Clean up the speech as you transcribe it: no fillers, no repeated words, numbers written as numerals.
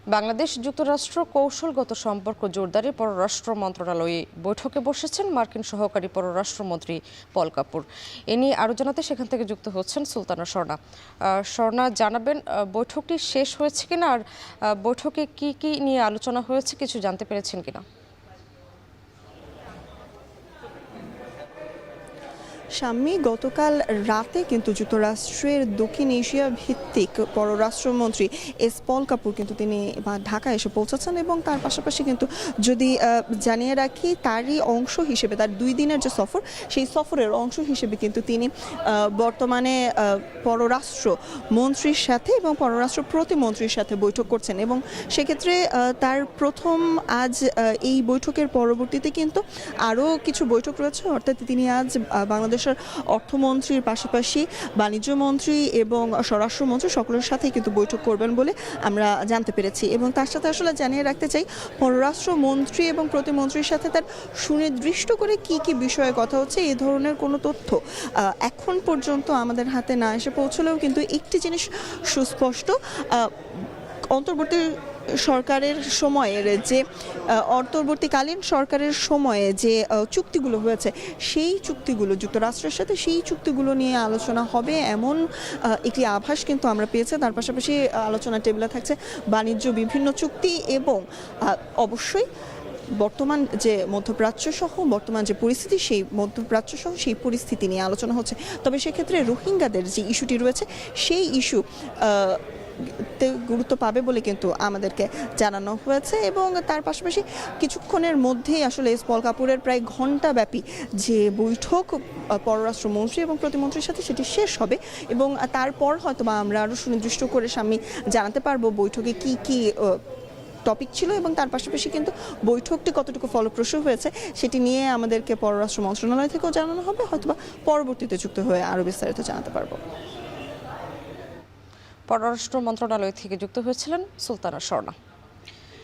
বাংলাদেশ যুক্তরাষ্ট্র কৌশলগত সম্পর্ক জোরদারে পররাষ্ট্র মন্ত্রণালয়ে বৈঠকে বসেছেন মার্কিন সহকারী পররাষ্ট্রমন্ত্রী পল কাপুর। এ নিয়ে আরও জানাতে সেখান থেকে যুক্ত হচ্ছেন সুলতানা স্বর্ণা। স্বর্ণা, জানাবেন বৈঠকটি শেষ হয়েছে কিনা, আর বৈঠকে কি কি নিয়ে আলোচনা হয়েছে, কিছু জানতে পেরেছেন কিনা? শাম্মী, গতকাল রাতে কিন্তু যুক্তরাষ্ট্রের দক্ষিণ এশিয়া ভিত্তিক পররাষ্ট্রমন্ত্রী পল কাপুর কিন্তু তিনি ঢাকায় এসে পৌঁছেছেন এবং তার পাশাপাশি কিন্তু যদি জানিয়ে রাখি, তারই অংশ হিসেবে তার 2 দিনের যে সফর, সেই সফরের অংশ হিসেবে কিন্তু তিনি বর্তমানে পররাষ্ট্র মন্ত্রীর সাথে এবং পররাষ্ট্র প্রতিমন্ত্রীর সাথে বৈঠক করছেন এবং সেক্ষেত্রে তার প্রথম আজ এই বৈঠকের পরবর্তীতে কিন্তু আরও কিছু বৈঠক রয়েছে। অর্থাৎ তিনি আজ বাংলাদেশের অর্থমন্ত্রীর পাশাপাশি বাণিজ্য মন্ত্রী এবং স্বরাষ্ট্রমন্ত্রী সকলের সাথে কিন্তু বৈঠক করবেন বলে আমরা জানতে পেরেছি। এবং তার সাথে আসলে জানিয়ে রাখতে চাই, পররাষ্ট্রমন্ত্রী এবং প্রতিমন্ত্রীর সাথে তার সুনির্দিষ্ট করে কি কি বিষয়ে কথা হচ্ছে এই ধরনের কোনো তথ্য এখন পর্যন্ত আমাদের হাতে না এসে পৌঁছলেও কিন্তু একটি জিনিস সুস্পষ্ট, অন্তর্বর্তী সরকারের সময়ের যে অন্তর্বর্তীকালীন সরকারের সময়ে যে চুক্তিগুলো হয়েছে, সেই চুক্তিগুলো যুক্তরাষ্ট্রের সাথে সেই চুক্তিগুলো নিয়ে আলোচনা হবে এমন একটি আভাস কিন্তু আমরা পেয়েছি। তার পাশাপাশি আলোচনা টেবিলে থাকছে বাণিজ্য বিভিন্ন চুক্তি এবং অবশ্যই বর্তমান যে মধ্যপ্রাচ্য সহ বর্তমান যে পরিস্থিতি, সেই মধ্যপ্রাচ্য সহ সেই পরিস্থিতি নিয়ে আলোচনা হচ্ছে। তবে সেক্ষেত্রে রোহিঙ্গাদের যে ইস্যুটি রয়েছে, সেই ইস্যু গুরুত্ব পাবে বলে কিন্তু আমাদেরকে জানানো হয়েছে। এবং তার পাশাপাশি কিছুক্ষণের মধ্যেই আসলে পল কাপুরের প্রায় ঘণ্টাব্যাপী যে বৈঠক পররাষ্ট্রমন্ত্রী এবং প্রতিমন্ত্রীর সাথে, সেটি শেষ হবে এবং তারপর হয়তো বা আমরা আরও সুনির্দিষ্ট করে সামনে জানাতে পারবো বৈঠকে কি কি টপিক ছিল এবং তার পাশাপাশি কিন্তু বৈঠকটি কতটুকু ফলপ্রসূ হয়েছে সেটি নিয়ে আমাদেরকে পররাষ্ট্র মন্ত্রণালয় থেকেও জানানো হবে। হয়তোবা পরবর্তীতে যুক্ত হয়ে আরও বিস্তারিত জানাতে পারবো। পররাষ্ট্র মন্ত্রণালয় থেকে যুক্ত হয়েছিলেন সুলতানা স্বর্ণা।